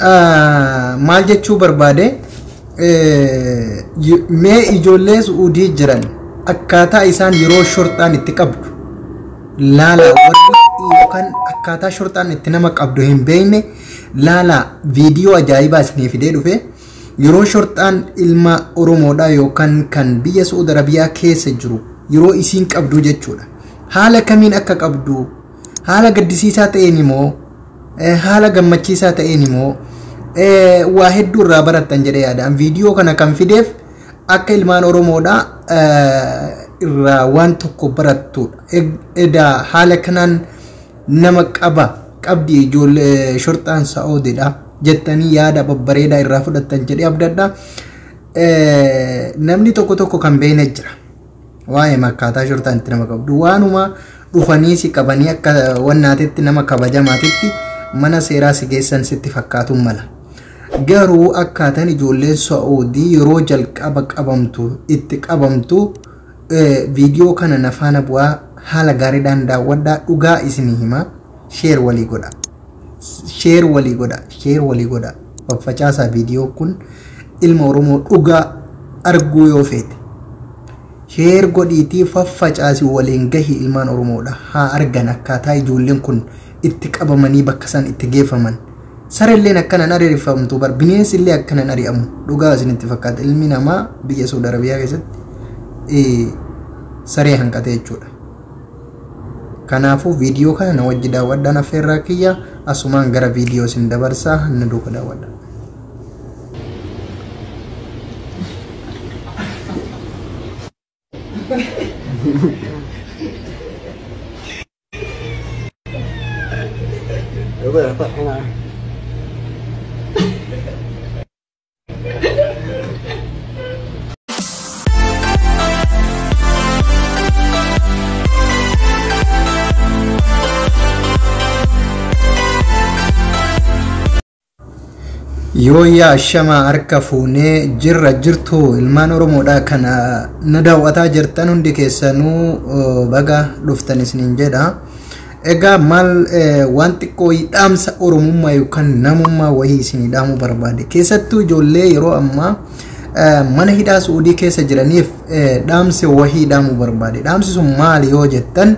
maal jechuu barbaade mee ijoollee Suudii jiran akkaataa isaan yeroo shortaan itti qabdu laala warri yookaan akkaataa shortaan itti nama qabdu hin beekne laala viidiyoo ajaa'ibaa isinii fidee dhufe yeroo shortaan ilma Oromoodhaa yookaan kan biyya Saudi Arabiyaa keessa jiru yeroo isiin qabdu jechuudha. Haala kamiin akka qabdu haala gaddisiisaa ta'een immoo haala gammachiisaa ta'een immoo waa hedduu irraa barattan jedhee yaadaan viidiyoo kana kan fideef akka ilmaan Oromoodhaa irraa waan tokko barattudha. Edaa haala kanaan nama qabdi ijoollee shortaan Saa'udiidha jettanii yaada babbareedaa irraa fudhattan jedhee abdadha. Namni tokko kan beekne jira waa'ee makkaataa shortaan itti nama qabdu waanuma dhufanii si qabanii akka wannaatitti nama kabajamaatitti mana seeraa si geessan sitti fakkaatu mala. Garuu akkaataan ijoolleen Saa'udii yeroo jalqaba qabamtu itti qabamtu viidiyoo kana nafaana bu'aa haala gaariidhaan daawwadhaa dhugaa isinii hima sheer walii godha faffacaasaa viidiyoo kun ilma Oromoo dhugaa arguu yoo feete sheer godhiitii faffacaasi waliin gahi ilmaan Oromoodha haa argan akkaataa ijoolleen kun itti qabamanii bakka isaan itti geeffaman. Sarelleen akkanan ariifamtu bar bineensi illee akkanan ari'amu dhugaa isinitti fakkaata ilmi namaa biyya Saudi Arabiyaa keessatti saree hanqate jechuudha. Kanaafuu viidiyoo kana na wajji daawwadhaan affeerraa kiyya asumaan gara viidiyoo isin dabarsaa na duuka daawwadha. Yoo yaa shama harka fuunee jirtu ilmaan Oromoodhaa kana na daawwataa jirtan hundi keessanuu baga dhuftan isiniin jedha. Egaa maal waan xiqqoo dhaamsa Oromummaa yookaan namummaa wahii isinii dhaamuu barbaade. Keessattuu ijoollee yeroo ammaa mana hidhaa Suudii keessa jiraniif dhaamsa wahii dhaamuu barbaade. Dhaamsi sun maali yoo jettan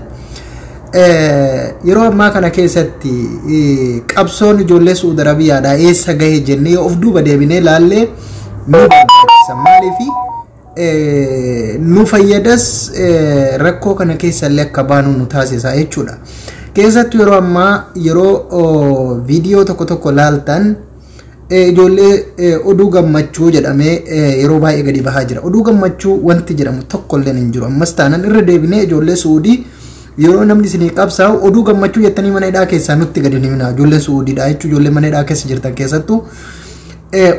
yeroo ammaa kana keessatti qabsoon ijoollee Saudi Arabiyaadhaa eessa gahe jennee of duuba deebinee laallee nu barbaachisa. Maaliif nu fayyadas rakkoo kana keessa illee akka baanu nu taasisa jechuudha. Keessattuu yeroo ammaa yeroo viidiyoo tokko laaltan ijoollee oduu gammachuu jedhamee yeroo baay'ee gadi bahaa jira. Oduu gammachuu wanti jedhamu tokko illee hin jiru. Ammas taanaan irra deebinee ijoollee Suudii yeroo namni isinii qabsaa'u oduu gammachuu jettanii mana hidhaa keessaa nutti gadi ni himina. Ijoolleen Suudiidha jechuun ijoollee mana hidhaa keessa jirtan keessattuu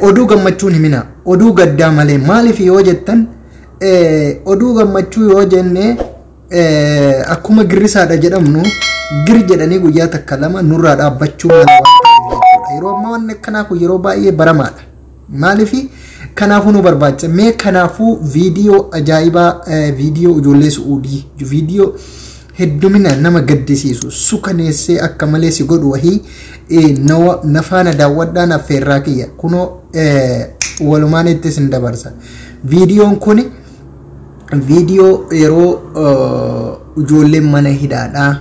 oduu gammachuu ni himina. Oduu gaddaa malee maaliif yoo jettan oduu gammachuu yoo jenne akkuma girrisaadha jedhamnu gir jedhanii guyyaa takka lama nurraa dhaabbachuu mala waan ta'eef jechuudha. Yeroo ammaa wanni akkanaa kun yeroo baay'ee baramaadha. Maaliif kanaafuu nu barbaachisa. Mee kanaafuu viidiyoo ajaa'ibaa viidiyoo ijoollee Suudii viidiyoo heddumina nama gaddisiisu sukaneessee akka malee si godhu wahii nafaana daawwadhaan affeerraa kiyya kunoo walumaan itti sin dabarsa. Viidiyoon kun viidiyoo yeroo ijoolleen mana hidhaadhaa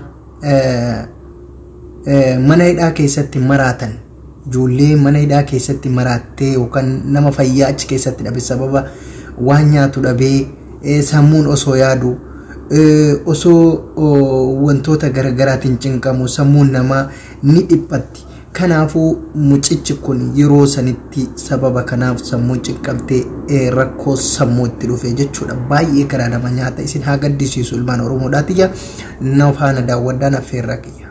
mana hidhaa keessatti maraatan ijoollee mana hidhaa keessatti maraattee yookaan nama fayyaa achi keessatti dhabe sababa waan nyaatu dhabee sammuun osoo yaadu osoo wantoota garaagaraatiin cinqamu sammuun namaa ni dhiphatti. Kanaafuu mucichi kun yeroo sanitti sababa kanaaf sammuun cinqamtee rakkoo sammuu itti dhufe jechuudha. Baay'ee karaa nama nyaata isin haa gaddisiisu ilmaan Oromoodhaatiyya na faana daawwadhaan affeerraa kiyya.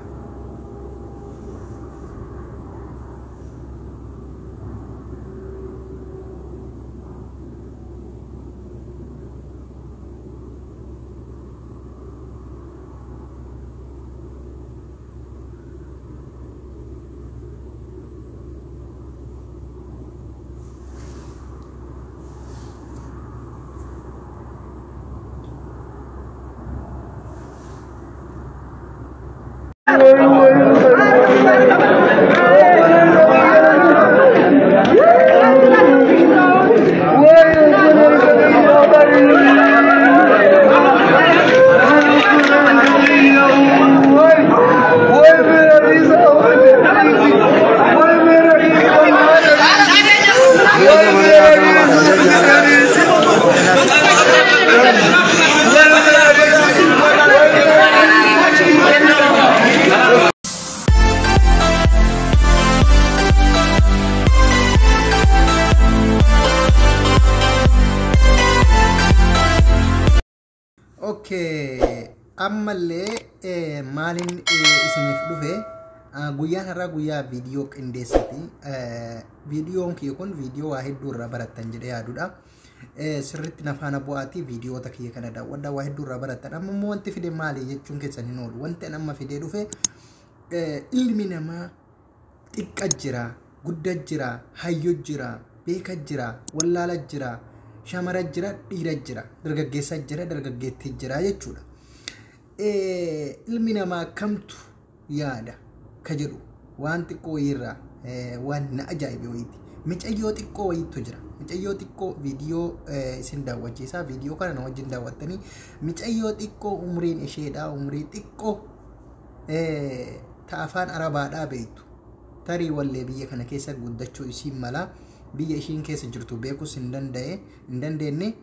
Okay, ammallee maalin isiniif dhufe guyyaan har'a guyyaa viidiyoo qindeessati. Viidiyoon kiyya kun viidiyoo waa hedduu irraa barattan jedhee yaadudha. Sirriitti nafaana bu'aatii viidiyoota kiyya kana daawwadhaa waa hedduu irraa barattan. Amma immoo wanti fide maali jechuun keessan hin oolu. Wanti amma fidee dhufe ilmi namaa xiqqa jira, guddaa jira, hayyoo jira, beeka jira, wallaala jira. Shamara jira, dhiira jira, dargaggeessa jira, dargaggeettii jira jechuudha. Ilmi namaa kamtu yaada ka jedhu waan xiqqoo wayirraa waan na ajaa'ibe wayiiti. Micayyoo xiqqoo wayiitu jira. Micayyoo xiqqoo viidiyoo isin daawwachiisa. Viidiyoo kana na wajjin daawwattanii micayyoo xiqqoo umriin isheedhaa umrii xiqqoo ta afaan arabaadhaa beektu. Tarii wallee biyya kana keessa guddachuu isiin mala. Biyya ishiin keessa jirtu beekus hin dandeenye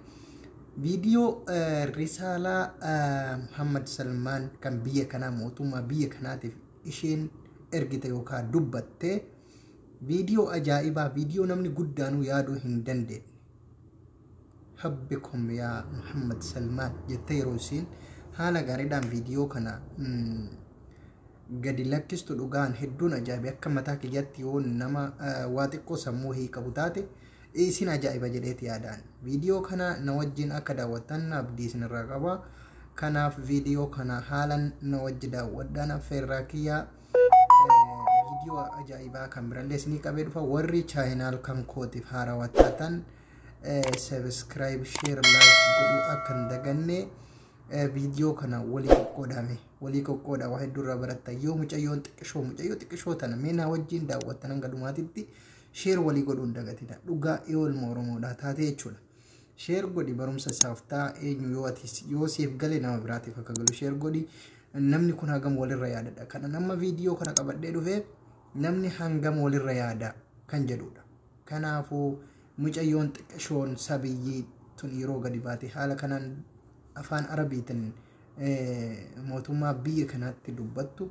viidiyoo risaalaa Muhammad Salmaan kan biyya kanaa mootummaa biyya kanaatiif isheen ergite yookaan dubbatte viidiyoo ajaa'ibaa viidiyoo namni guddaanuu yaaduu hin dandeenye. Habbikum yaa Muhammad Salmaan jettee yeroo isiin haala gaariidhaan viidiyoo kana gadi lakkistu dhugaan hedduun ajaa'ibe akka mataa kiyyatti yoo nama waa xiqqoo sammuu hiikabu taate isin ajaa'iba jedheeti yaadaan. Viidiyoo kana na wajjin akka daawwattan abdii isinirraa qaba. Kanaaf viidiyoo kana haalan na wajji daawwadhaan affeerraa kiyyaa viidiyoo ajaa'ibaa kan birallee isinii qabee dhufa. Warri chaayinaal kan kootiif haarawaa taatan subscribe, share, like godhuu akka hin daganne. Viidiyoo kana walii qoqqoodha waa hedduu irraa baratta. Yoo mucayyoo xiqqishoo tana meena wajjin daawwattan hanga dhumaatitti sheer walii godhuu hin dagatina. Dhugaa ilma Oromoodhaa taate jechuudha. Sheer godhi barumsa saaftaa eenyu yoo siif gale nama biraatiif akka galu sheer godhi. Namni kun hangam walirra yaadadha. Kana nama viidiyoo kana qabadhee dhufe namni hangam walirra yaada kan jedhudha. Kanaafuu mucayyoon xiqqishoon sabiyyii tun yeroo gadi baate haala kanaan afaan arabiitiin mootummaa biyya kanaatti dubbattu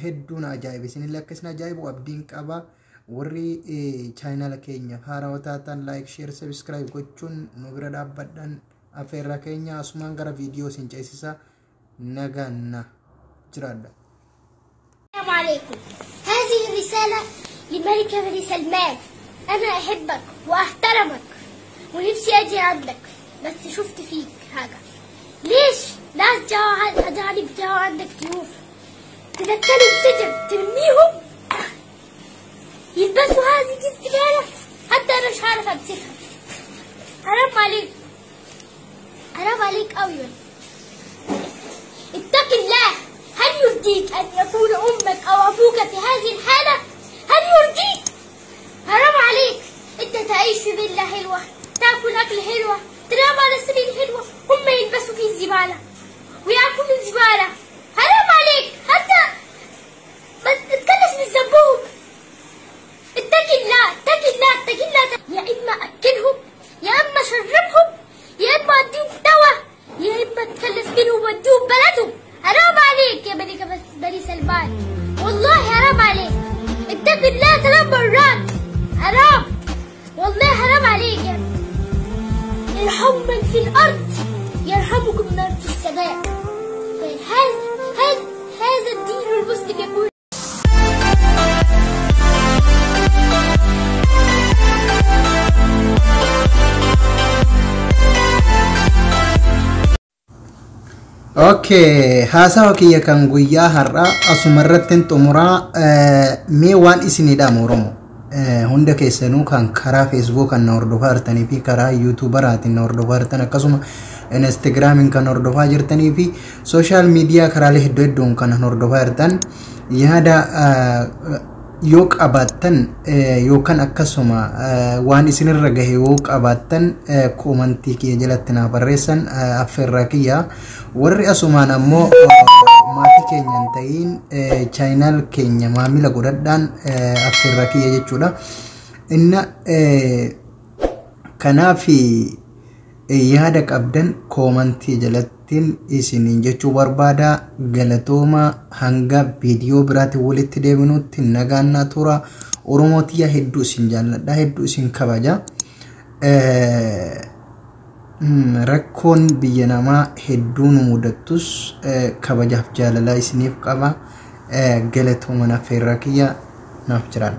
hedduun ajaa'ibe. Isinillee akka isin ajaa'ibu abdiin qaba. Warri chaayinaala keenya haarawaa taatan like, share, subscribe gochuun nu bira dhaabbadhaan affeerraa keenya asumaan gara viidiyoo isin ceesisa. نجانا جرادة. السلام عليكم. هذه الرسالة للملك بن سلمان. أنا أحبك وأحترمك ونفسي أجي عندك بس شفت فيك حاجة. ليش ناس جاوا أجانب جاوا عندك ضيوف تدخلهم سجن ترميهم يلبسوا هذه الزبالة حتى أنا مش عارفة أمسكها. حرام عليك، حرام عليك أوي. اتق الله. هل يرضيك أن يكون أمك أو أبوك في هذه الحالة؟ هل يرضيك؟ حرام عليك. أنت تعيش في فيلا حلوة، تاكل أكل حلوة، تنام على سرير حلوة، هم يلبسوا في الزبالة ويأكلوا الزبالة. حرام عليك. حتى ما تتكلش من ذنبهم. اتق الله، اتق الله، اتق الله. يا إما أكلهم يا إما شربهم يا إما أديهم دواء يا إما تكلف منهم واديهم بلدهم. حرام عليك يا ملك بني سلمان، والله حرام عليك. اتق الله 3 مرات. حرام والله، حرام عليك. ارحموا من في الأرض يرحمكم من في السماء. هذا الدين المسلم يقول. Okay, haasawa kiyya kan guyyaa har'a asumarratti xumuraa mee waan isinidha Oromoo. Hunda keessanuu kan karaa Facebook kan hordofaa jirtanii fi karaa YouTuberaatiin hordofaa jirtan akkasuma Instagramiin kan hordofaa jirtanii fi social media karaalee hedduun kan hordofaa jirtan yaada yoo qabaattan yookaan akkasuma waan isinirra gahe yoo qabaattan komentii kiyya jalatti naa barreessan affeerraa kiyya. Warri asumaan ammoo maatii keenyan ta'in chaayinaal keenya maamila godhadhaan affeerraa kiyya jechuudha. Inna kanaaf yaada qabdan koomantii jalattiin isiniin jechuu barbaada. Galatooma hanga viidiyoo biraatti walitti deebinutti nagaannaa tura. Oromootiyaa hedduu isin jaalladha, hedduu isin kabaja. Rakkoon biyya namaa hedduu nu mudattus kabajaaf jaalala isiniif qaba. Galatooma naaf irraa kiyya naaf jiraan.